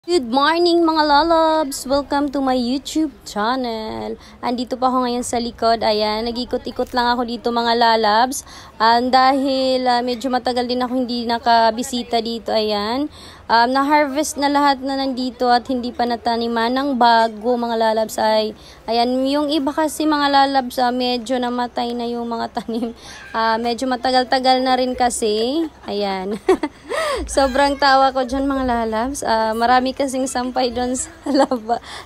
Good morning mga lalabs! Welcome to my YouTube channel. Andito pa ako ngayon sa likod. Ayan, nag-ikot-ikot lang ako dito mga lalabs. Dahil medyo matagal din ako hindi nakabisita dito. Ayan, na-harvest na lahat na nandito at hindi pa nataniman ng bago mga lalabs. Ayan, yung iba kasi mga lalabs medyo namatay na yung mga tanim. Medyo matagal-tagal na rin kasi. Ayan. Sobrang tawa ko dyan mga lalabs. Marami kasing sampay doon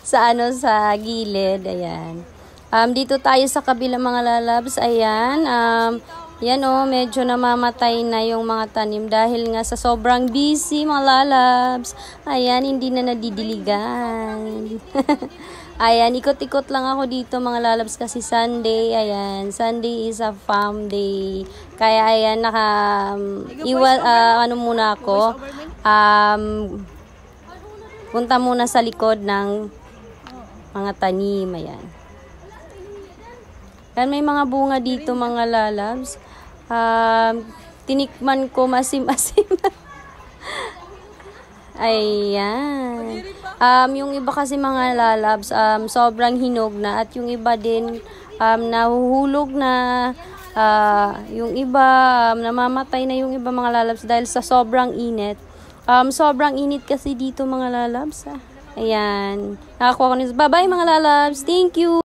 sa gilid. Ayan. Dito tayo sa kabila mga lalabs. Ayan. Yan medyo namamatay na yung mga tanim dahil nga sa sobrang busy mga lalabs. Ayan, hindi na nadidiligan. Ayan, ikot-ikot lang ako dito mga lalabs kasi Sunday. Ayan, Sunday is a farm day. Kaya ayan, muna ako. Punta muna sa likod ng mga tanim. Ayan. Ayan, may mga bunga dito mga lalabs. Tinikman ko masim-asim. Ayan. Yung iba kasi mga lalabs, sobrang hinog na. At yung iba din, nahuhulog na. Yung iba, namamatay na yung iba mga lalabs dahil sa sobrang init. Sobrang init kasi dito mga lalabs. Ayan. Nakakuha ko nito. Bye-bye mga lalabs. Thank you.